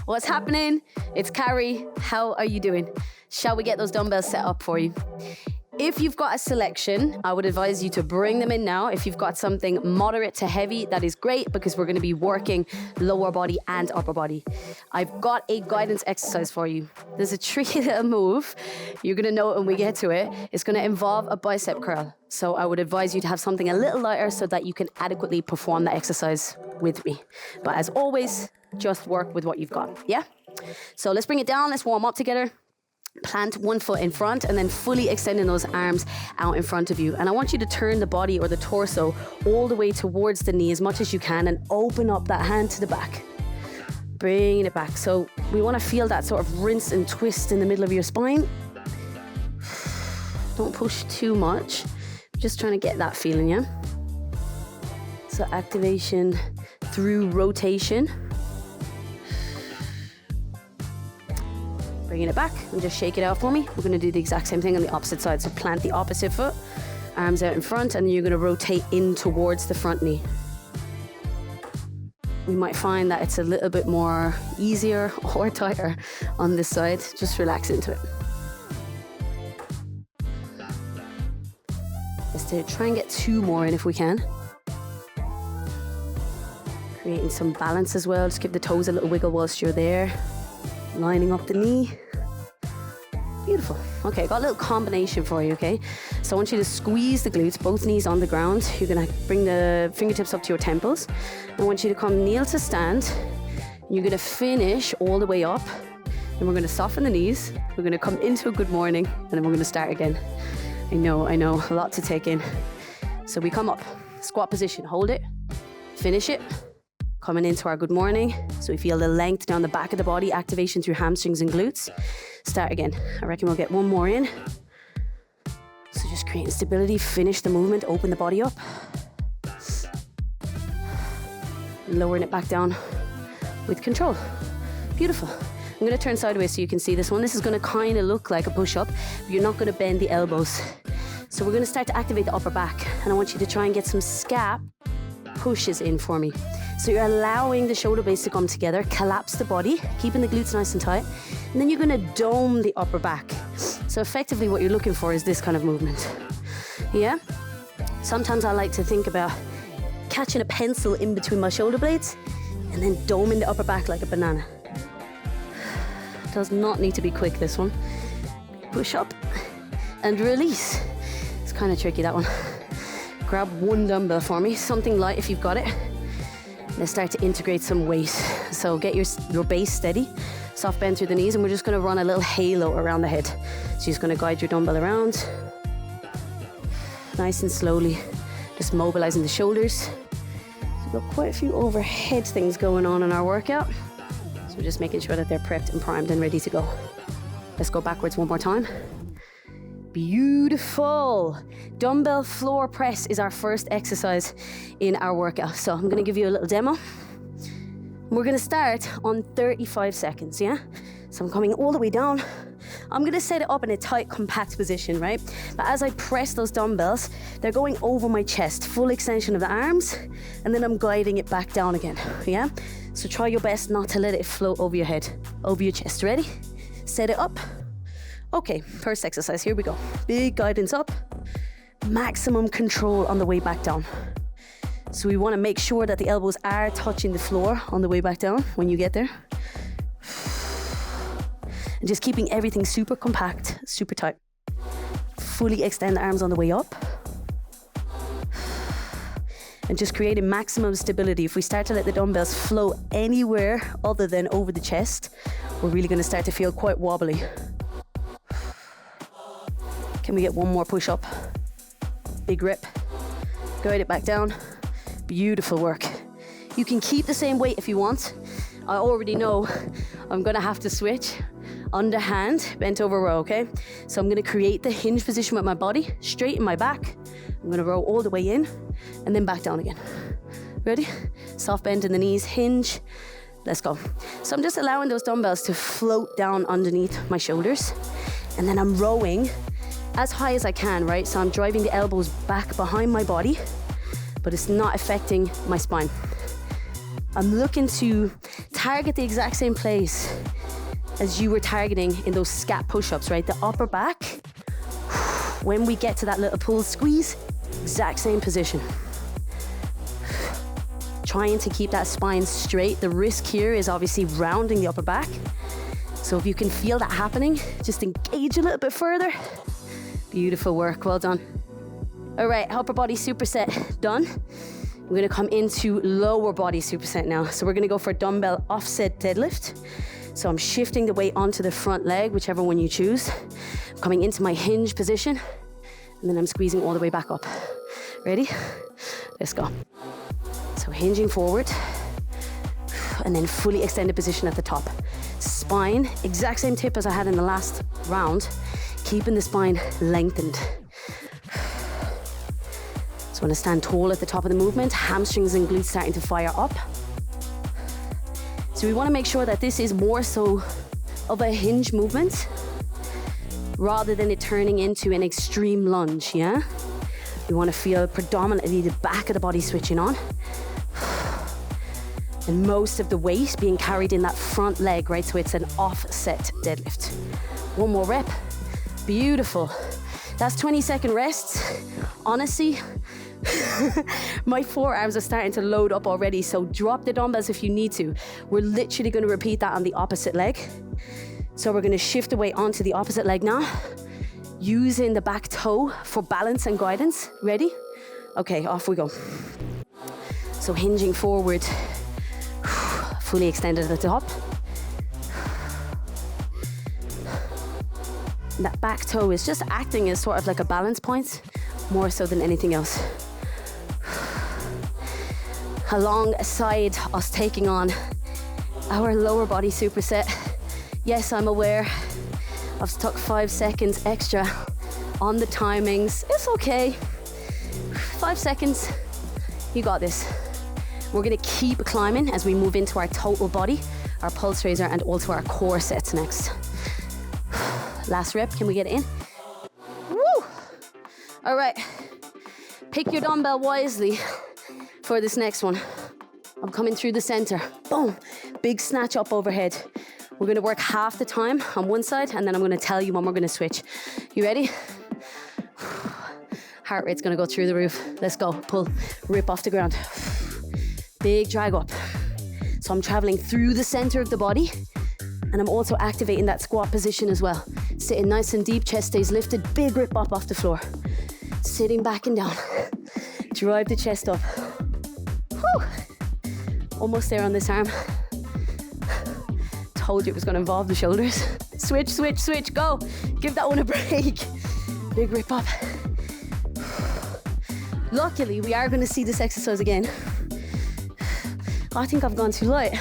What's happening? It's Carrie. How are you doing? Shall we get those dumbbells set up for you? If you've got a selection, I would advise you to bring them in now. If you've got something moderate to heavy, that is great because we're going to be working lower body and upper body. I've got a guidance exercise for you. There's a tricky little move. You're going to know it when we get to it. It's going to involve a bicep curl. So I would advise you to have something a little lighter so that you can adequately perform the exercise with me. But as always, just work with what you've got, yeah? So let's bring it down. Let's warm up together. Plant one foot in front and then fully extending those arms out in front of you. And I want you to turn the body or the torso all the way towards the knee as much as you can and open up that hand to the back. Bringing it back. So we want to feel that sort of rinse and twist in the middle of your spine. Don't push too much. Just trying to get that feeling, yeah? So activation through rotation. Bringing it back and just shake it out for me. We're going to do the exact same thing on the opposite side. So plant the opposite foot, arms out in front, and then you're going to rotate in towards the front knee. We might find that it's a little bit more easier or tighter on this side. Just relax into it. Let's try and get 2 more in if we can. Creating some balance as well. Just give the toes a little wiggle whilst you're there. Lining up the knee. Beautiful. Okay, got a little combination for you, okay? So I want you to squeeze the glutes, both knees on the ground. You're gonna bring the fingertips up to your temples. I want you to come kneel to stand. You're gonna finish all the way up. And we're gonna soften the knees. We're gonna come into a good morning, and then we're gonna start again. I know, a lot to take in. So we come up, squat position, hold it, finish it. Coming into our good morning. So we feel the length down the back of the body, activation through hamstrings and glutes. Start again. I reckon we'll get 1 more in. So just creating stability, finish the movement, open the body up. Lowering it back down with control. Beautiful. I'm going to turn sideways so you can see this one. This is going to kind of look like a push-up, but you're not going to bend the elbows. So we're going to start to activate the upper back. And I want you to try and get some scap pushes in for me. So you're allowing the shoulder blades to come together, collapse the body, keeping the glutes nice and tight, and then you're going to dome the upper back. So effectively what you're looking for is this kind of movement. Yeah? Sometimes I like to think about catching a pencil in between my shoulder blades and then doming the upper back like a banana. Does not need to be quick, this one. Push up and release. It's kind of tricky, that one. Grab 1 dumbbell for me, something light if you've got it. Let's start to integrate some weight. So get your base steady, soft bend through the knees, and we're just going to run a little halo around the head. So you're just going to guide your dumbbell around. Nice and slowly, just mobilizing the shoulders. So we've got quite a few overhead things going on in our workout. So we're just making sure that they're prepped and primed and ready to go. Let's go backwards 1 more time. Beautiful. Dumbbell floor press is our first exercise in our workout. So I'm going to give you a little demo. We're going to start on 35 seconds, yeah? So I'm coming all the way down. I'm going to set it up in a tight, compact position, right? But as I press those dumbbells, they're going over my chest, full extension of the arms, and then I'm guiding it back down again, yeah? So try your best not to let it float over your head, over your chest. Ready? Set it up. Okay, first exercise, here we go. Big guidance up, maximum control on the way back down. So we want to make sure that the elbows are touching the floor on the way back down when you get there. And just keeping everything super compact, super tight. Fully extend the arms on the way up. And just creating maximum stability. If we start to let the dumbbells float anywhere other than over the chest, we're really going to start to feel quite wobbly. Can we get 1 more push up? Big rip. Guide it back down. Beautiful work. You can keep the same weight if you want. I already know I'm gonna have to switch. Underhand, bent over row, okay? So I'm gonna create the hinge position with my body, straighten my back. I'm gonna roll all the way in and then back down again. Ready? Soft bend in the knees, hinge. Let's go. So I'm just allowing those dumbbells to float down underneath my shoulders. And then I'm rowing as high as I can, right? So I'm driving the elbows back behind my body, but it's not affecting my spine. I'm looking to target the exact same place as you were targeting in those scat push-ups, right? The upper back. When we get to that little pull squeeze, exact same position. Trying to keep that spine straight. The risk here is obviously rounding the upper back. So if you can feel that happening, just engage a little bit further. Beautiful work, well done. All right, upper body superset done. We're gonna come into lower body superset now. So we're gonna go for dumbbell offset deadlift. So I'm shifting the weight onto the front leg, whichever one you choose. I'm coming into my hinge position, and then I'm squeezing all the way back up. Ready? Let's go. So hinging forward, and then fully extended position at the top. Spine, exact same tip as I had in the last round, keeping the spine lengthened. So I'm gonna stand tall at the top of the movement, hamstrings and glutes starting to fire up. So we wanna make sure that this is more so of a hinge movement rather than it turning into an extreme lunge, yeah? We wanna feel predominantly the back of the body switching on, and most of the weight being carried in that front leg, right? So it's an offset deadlift. One more rep. Beautiful. That's 20-second rests. Honestly, my forearms are starting to load up already, so drop the dumbbells if you need to. We're literally gonna repeat that on the opposite leg. So we're gonna shift the weight onto the opposite leg now, using the back toe for balance and guidance. Ready? Okay, off we go. So hinging forward, fully extended at the top. That back toe is just acting as sort of like a balance point, more so than anything else. Alongside us taking on our lower body superset. Yes, I'm aware I've stuck 5 seconds extra on the timings. It's okay. 5 seconds, you got this. We're gonna keep climbing as we move into our total body, our pulse raiser, and also our core sets next. Last rep, can we get it in? Woo! All right, pick your dumbbell wisely for this next one. I'm coming through the center, boom, big snatch up overhead. We're gonna work half the time on one side, and then I'm gonna tell you when we're gonna switch. You ready? Heart rate's gonna go through the roof. Let's go, pull, rip off the ground. Big drag up. So I'm traveling through the center of the body, and I'm also activating that squat position as well. Sitting nice and deep, chest stays lifted, big rip up off the floor. Sitting back and down. Drive the chest up. Whew. Almost there on this arm. Told you it was gonna involve the shoulders. Switch, switch, switch, go. Give that one a break. Big rip up. Luckily, we are gonna see this exercise again. I think I've gone too light.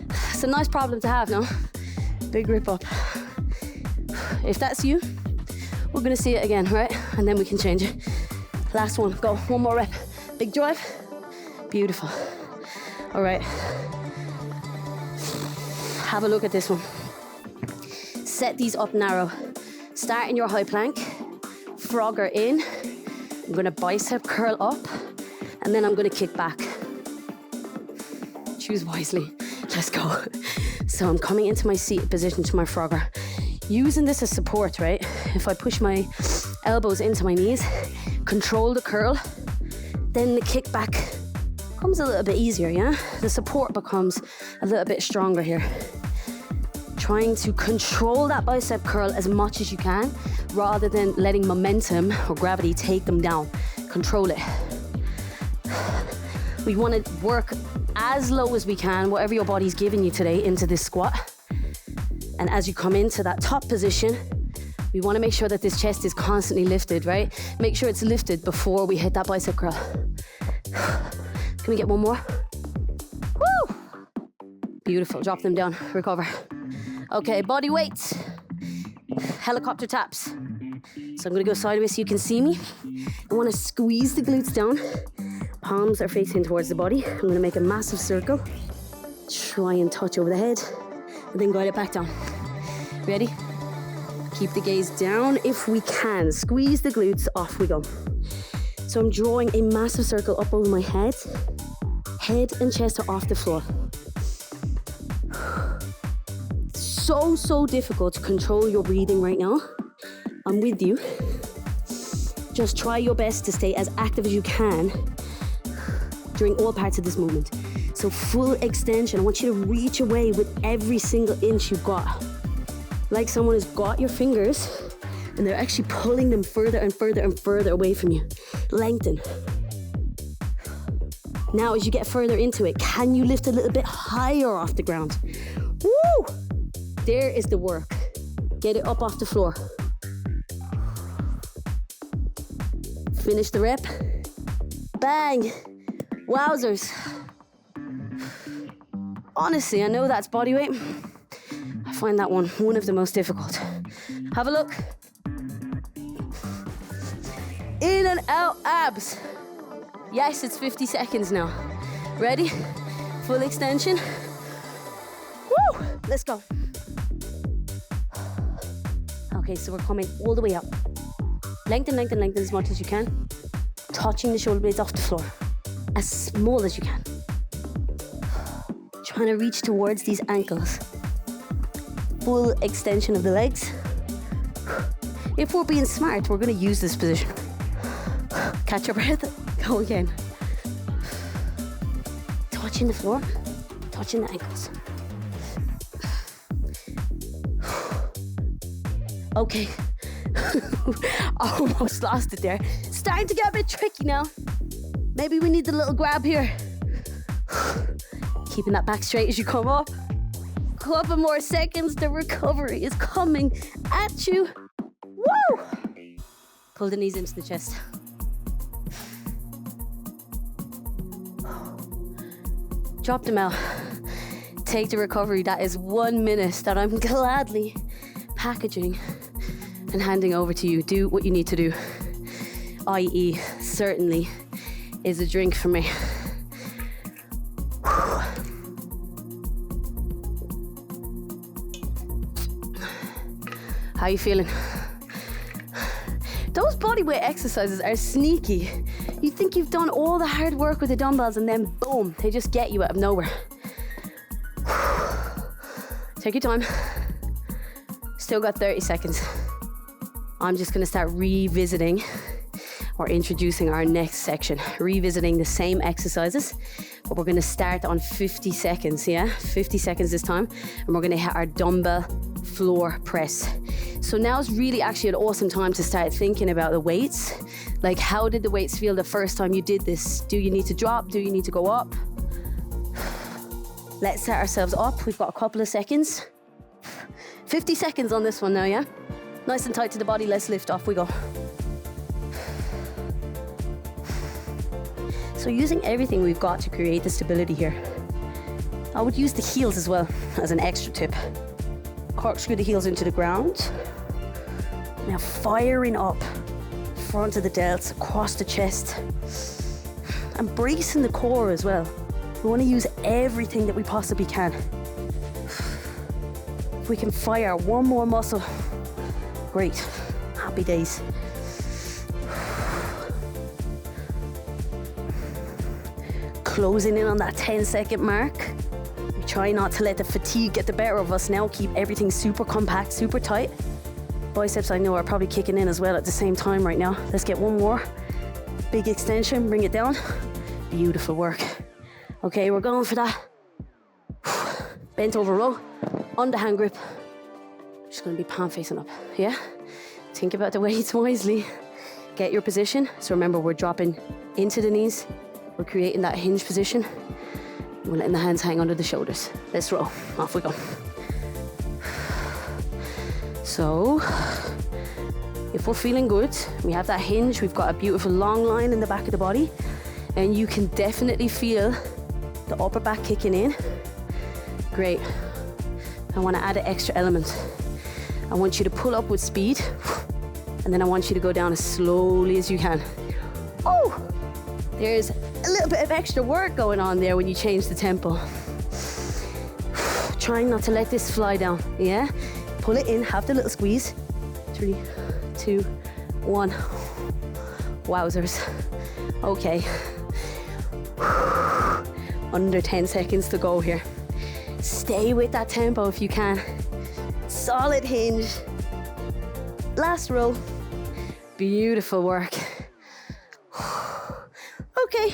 It's a nice problem to have, no? Big rip up. If that's you, we're gonna see it again, right? And then we can change it. Last one, go, one more rep. Big drive, beautiful. All right. Have a look at this one. Set these up narrow. Start in your high plank, frogger in. I'm gonna bicep curl up, and then I'm gonna kick back. Choose wisely. Let's go. So I'm coming into my seated position to my frogger. Using this as support, right? If I push my elbows into my knees, control the curl, then the kick back comes a little bit easier, yeah? The support becomes a little bit stronger here. Trying to control that bicep curl as much as you can, rather than letting momentum or gravity take them down. Control it. We want to work as low as we can, whatever your body's giving you today, into this squat. And as you come into that top position, we want to make sure that this chest is constantly lifted, right? Make sure it's lifted before we hit that bicep curl. Can we get one more? Woo! Beautiful, drop them down, recover. Okay, body weight. Helicopter taps. So I'm gonna go sideways so you can see me. I wanna squeeze the glutes down. Palms are facing towards the body. I'm gonna make a massive circle. Try and touch over the head, and then guide it back down. Ready? Keep the gaze down if we can. Squeeze the glutes, off we go. So I'm drawing a massive circle up over my head. Head and chest are off the floor. so difficult to control your breathing right now. I'm with you. Just try your best to stay as active as you can during all parts of this movement. So full extension. I want you to reach away with every single inch you've got. Like someone has got your fingers and they're actually pulling them further and further and further away from you. Lengthen. Now, as you get further into it, can you lift a little bit higher off the ground? Woo! There is the work. Get it up off the floor. Finish the rep. Bang! Wowzers. Honestly, I know that's body weight. I find that one of the most difficult. Have a look. In and out abs. Yes, it's 50 seconds now. Ready? Full extension. Woo! Let's go. Okay, so we're coming all the way up. Lengthen, lengthen, lengthen as much as you can. Touching the shoulder blades off the floor. As small as you can. Trying to reach towards these ankles. Full extension of the legs. If we're being smart, we're going to use this position. Catch your breath. Go again. Touching the floor. Touching the ankles. Okay. Almost lost it there. Starting to get a bit tricky now. Maybe we need a little grab here. Keeping that back straight as you come up. Couple more seconds. The recovery is coming at you. Woo! Pull the knees into the chest. Drop them out. Take the recovery. That is 1 minute that I'm gladly packaging and handing over to you. Do what you need to do. i.e., certainly is a drink for me. How are you feeling? Those bodyweight exercises are sneaky. You think you've done all the hard work with the dumbbells and then boom, they just get you out of nowhere. Take your time. Still got 30 seconds. I'm just gonna start revisiting or introducing our next section. Revisiting the same exercises, but we're gonna start on 50 seconds, yeah? 50 seconds this time, and we're gonna hit our dumbbell floor press. So now's really actually an awesome time to start thinking about the weights. Like, how did the weights feel the first time you did this? Do you need to drop? Do you need to go up? Let's set ourselves up. We've got a couple of seconds. 50 seconds on this one now, yeah? Nice and tight to the body. Let's lift. Off we go. So using everything we've got to create the stability here. I would use the heels as well as an extra tip. Corkscrew the heels into the ground. Now firing up front of the delts, across the chest. And bracing the core as well. We want to use everything that we possibly can. If we can fire one more muscle, great. Happy days. Closing in on that 10-second mark. We try not to let the fatigue get the better of us now. Keep everything super compact, super tight. Biceps, I know, are probably kicking in as well at the same time right now. Let's get one more. Big extension, bring it down. Beautiful work. Okay, we're going for that. Bent over row, on the hand grip. Just gonna be palm facing up, yeah? Think about the weights wisely. Get your position. So remember, we're dropping into the knees. We're creating that hinge position. We're letting the hands hang under the shoulders. Let's roll, off we go. So, if we're feeling good, we have that hinge, we've got a beautiful long line in the back of the body, and you can definitely feel the upper back kicking in. Great. I want to add an extra element. I want you to pull up with speed, and then I want you to go down as slowly as you can. Oh, there's a little bit of extra work going on there when you change the tempo. Trying not to let this fly down, yeah? Pull it in, have the little squeeze. 3, 2, 1. Wowzers. Okay. Under 10 seconds to go here. Stay with that tempo if you can. Solid hinge. Last row. Beautiful work. Okay.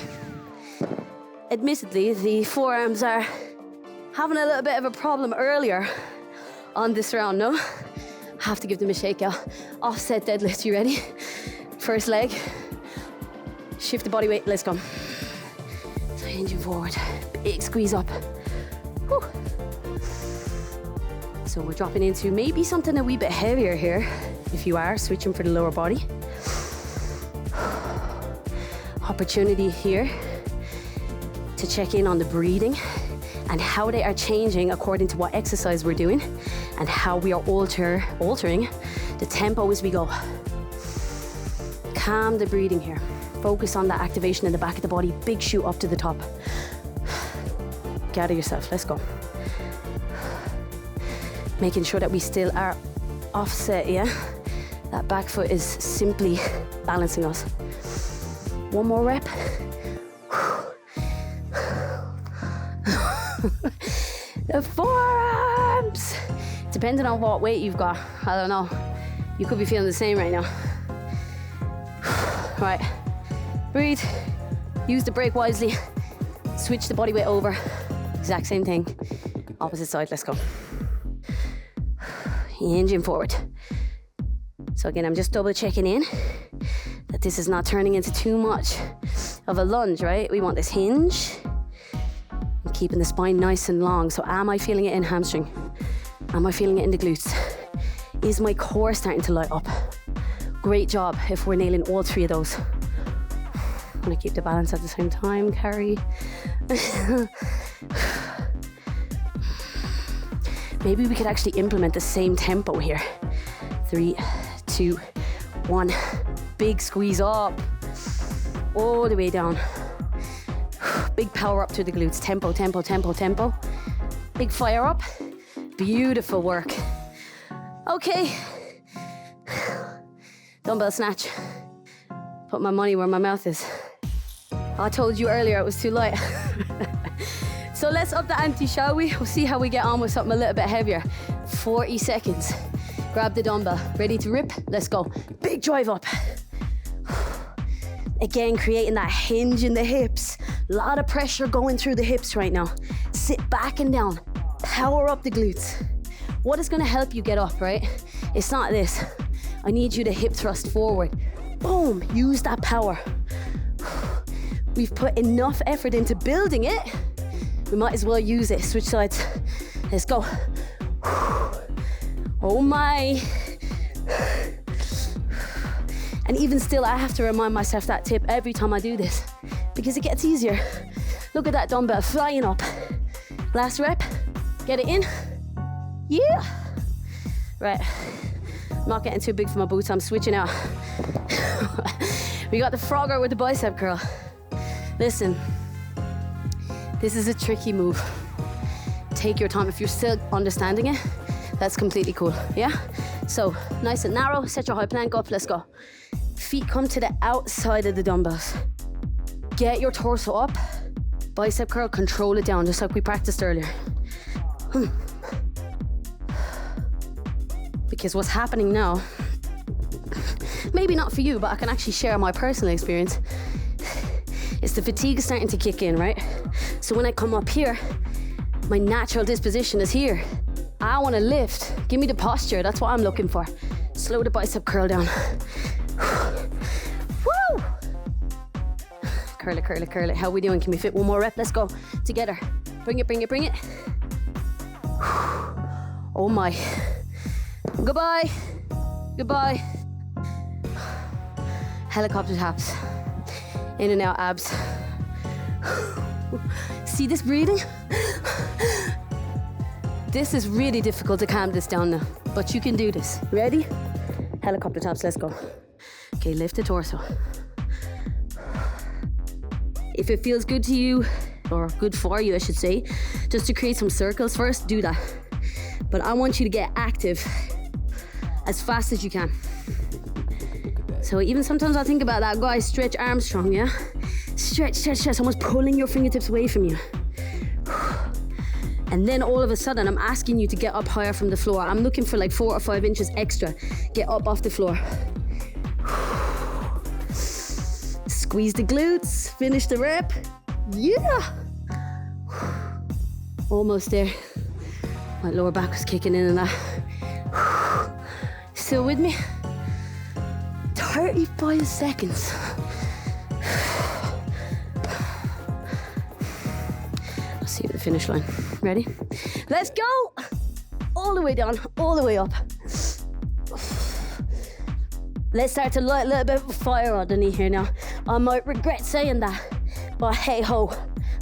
Admittedly, the forearms are having a little bit of a problem earlier on this round, no? Have to give them a shake out. Offset deadlift, you ready? First leg. Shift the body weight, let's go. So hinging forward, big squeeze up. Whew. So we're dropping into maybe something a wee bit heavier here, if you are switching for the lower body. Opportunity here to check in on the breathing and how they are changing according to what exercise we're doing and how we are altering the tempo as we go. Calm the breathing here. Focus on that activation in the back of the body. Big shoot up to the top. Gather yourself, let's go. Making sure that we still are offset, yeah? That back foot is simply balancing us. One more rep. The forearms. Depending on what weight you've got, I don't know. You could be feeling the same right now. Right, breathe. Use the break wisely. Switch the body weight over. Exact same thing. Opposite side, let's go. Hinging forward. So again, I'm just double checking in that this is not turning into too much of a lunge, right? We want this hinge. Keeping the spine nice and long. So am I feeling it in hamstring? Am I feeling it in the glutes? Is my core starting to light up? Great job if we're nailing all three of those. I'm gonna keep the balance at the same time, Carrie. Maybe we could actually implement the same tempo here. 3, 2, 1. Big squeeze up. All the way down. Big power up through the glutes. Tempo, tempo, tempo, tempo. Big fire up. Beautiful work. Okay. Dumbbell snatch. Put my money where my mouth is. I told you earlier it was too light. So let's up the ante, shall we? We'll see how we get on with something a little bit heavier. 40 seconds. Grab the dumbbell. Ready to rip? Let's go. Big drive up. Again, creating that hinge in the hips. A lot of pressure going through the hips right now. Sit back and down. Power up the glutes. What is gonna help you get up, right? It's not this. I need you to hip thrust forward. Boom, use that power. We've put enough effort into building it. We might as well use it. Switch sides. Let's go. Oh my. And even still, I have to remind myself that tip every time I do this because it gets easier. Look at that dumbbell flying up. Last rep. Get it in. Yeah. Right. I'm not getting too big for my boots. I'm switching out. We got the frogger with the bicep curl. Listen, this is a tricky move. Take your time. If you're still understanding it, that's completely cool, yeah? So, nice and narrow, set your high plank up, let's go. Feet come to the outside of the dumbbells. Get your torso up. Bicep curl, control it down, just like we practiced earlier. Because what's happening now, maybe not for you, but I can actually share my personal experience. It's the fatigue is starting to kick in, right? So when I come up here, my natural disposition is here. I want to lift. Give me the posture. That's what I'm looking for. Slow the bicep curl down. Woo! Curl it, curl it, curl it. How are we doing? Can we fit one more rep? Let's go. Together. Bring it, bring it, bring it. Oh my. Goodbye. Goodbye. Helicopter taps. In and out abs. See this breathing? This is really difficult to calm this down now, but you can do this. Ready? Helicopter taps, let's go. Okay, lift the torso. If it feels good to you, or good for you, I should say, just to create some circles first, do that. But I want you to get active as fast as you can. So even sometimes I think about that guy, stretch Armstrong, yeah? Stretch, stretch, stretch, almost pulling your fingertips away from you. And then all of a sudden, I'm asking you to get up higher from the floor. I'm looking for like 4 or 5 inches extra. Get up off the floor. Squeeze the glutes, finish the rep. Yeah. Almost there. My lower back was kicking in and that. Still with me? 35 seconds. I'll see you at the finish line. Ready? Let's go! All the way down, all the way up. Let's start to light a little bit of fire underneath here now. I might regret saying that, but hey ho,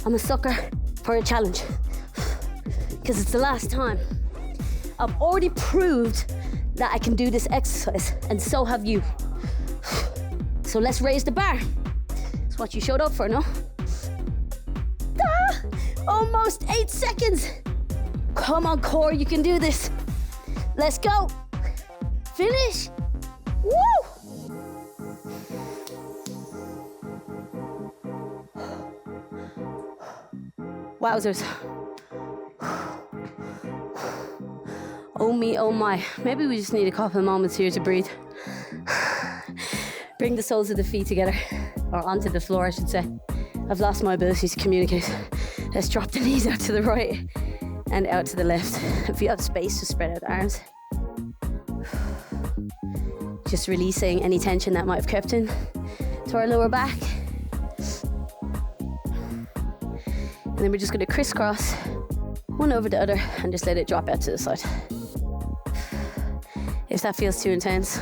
I'm a sucker for a challenge. Because it's the last time. I've already proved that I can do this exercise, and so have you. So let's raise the bar. It's what you showed up for, no? Ah, almost 8 seconds. Come on, core, you can do this. Let's go. Finish. Woo! Wowzers. Oh me, oh my. Maybe we just need a couple of moments here to breathe. Bring the soles of the feet together, or onto the floor, I should say. I've lost my ability to communicate. Let's drop the knees out to the right and out to the left. If you have space, to spread out the arms. Just releasing any tension that might have crept in to our lower back. And then we're just going to crisscross one over the other and just let it drop out to the side. If that feels too intense,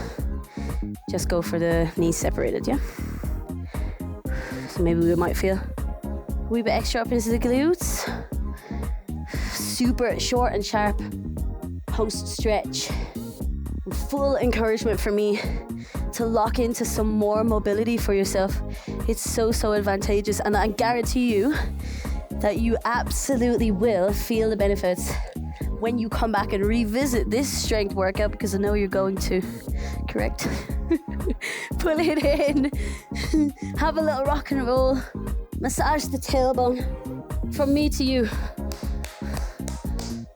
just go for the knees separated, yeah? So maybe we might feel a wee bit extra up into the glutes. Super short and sharp post stretch. Full encouragement for me to lock into some more mobility for yourself. It's so advantageous, and I guarantee you that you absolutely will feel the benefits when you come back and revisit this strength workout, because I know you're going to, correct? Pull it in, have a little rock and roll, massage the tailbone. From me to you,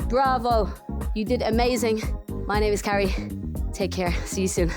bravo, you did amazing. My name is Carrie. Take care, see you soon.